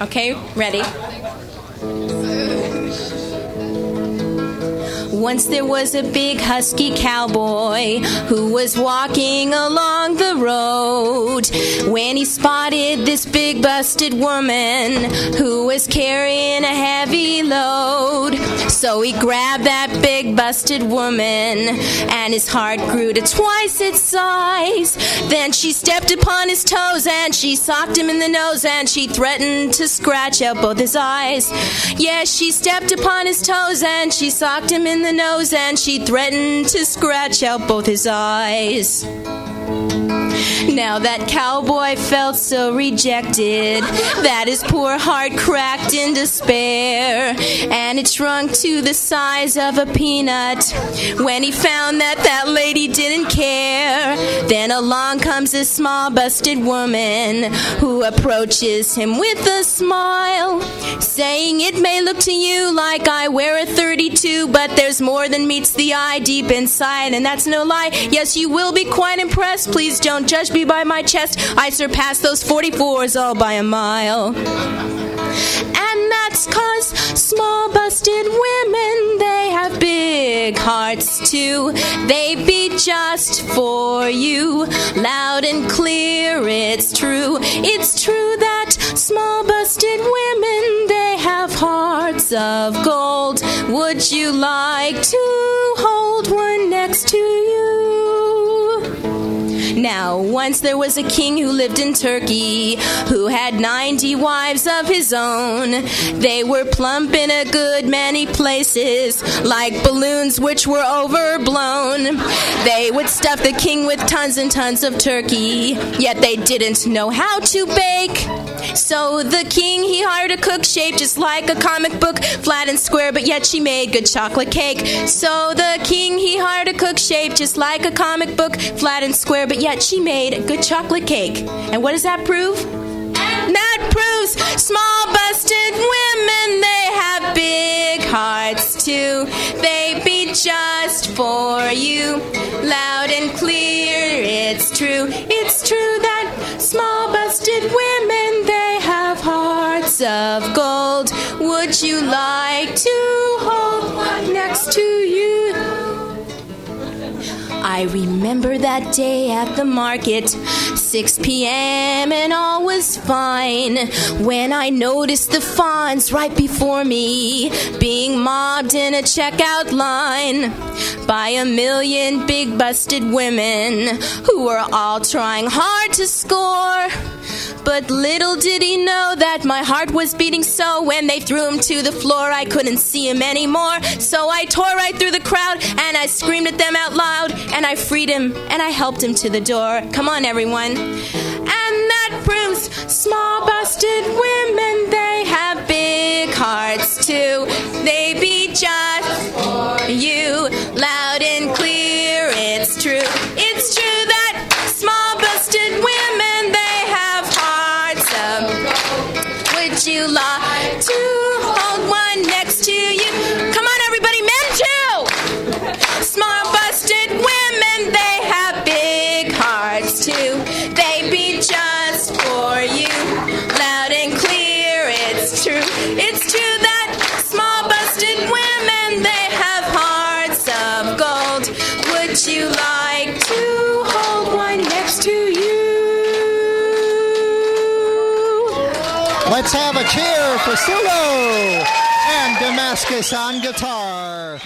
Okay, ready? Once there was a big husky cowboy who was walking along the road when he spotted this big busted woman who was carrying a heavy load. So he grabbed that big busted woman and his heart grew to twice its size. Then she stepped upon his toes and she socked him in the nose and she threatened to scratch out both his eyes. Yes, she stepped upon his toes and she socked him in the nose and she threatened to scratch out both his eyes. Now that cowboy felt so rejected that his poor heart cracked in despair, and it shrunk to the size of a peanut when he found that that lady didn't care. Then along comes a small busted woman who approaches him with a smile, saying, "It may look to you like I wear a 32, but there's more than meets the eye deep inside, and that's no lie. Yes, you will be quite impressed. Please don't judge me by my chest. I surpass those 44s all by a mile." And that's 'cause small busted women, they have big hearts too. They beat just for you, loud and clear, it's true. It's true that small busted women, they have hearts of gold. Would you like to hold one next to you? Now, once there was a king who lived in Turkey who had 90 wives of his own. They were plump in a good many places, like balloons which were overblown. They would stuff the king with tons and tons of turkey, yet they didn't know how to bake. So the king, he hired a cook shaped just like a comic book, flat and square, but yet she made good chocolate cake. So the king, he hired a cook shaped just like a comic book, flat and square, but yet she made a good chocolate cake. And what does that prove? That proves small busted women, they have big hearts too. They beat just for you, loud and clear, it's true. It's true that small busted women, they have hearts of gold. Would you like to hold one next to you? I remember that day at the market, 6 p.m. and all was fine, when I noticed the fawns right before me being mobbed in a checkout line by a million big busted women who were all trying hard to score. But little did he know that my heart was beating so when they threw him to the floor I couldn't see him anymore. So I tore right through the crowd and I screamed at them out loud and I freed him and I helped him to the door. Come on, everyone. And that proves small busted women, they have big hearts too. They beat just for you, loud and clear, it's true. It's true that small busted women, they have hearts of gold. Would you like to hold one next to you? Come on, everybody, men too! Small busted women, they have big hearts too. They beat just for you, loud and clear, it's true. It's true that small busted women, they have hearts of gold. Would you like to hold one next to you? Let's have a cheer for SuLu and Damaskas on guitar.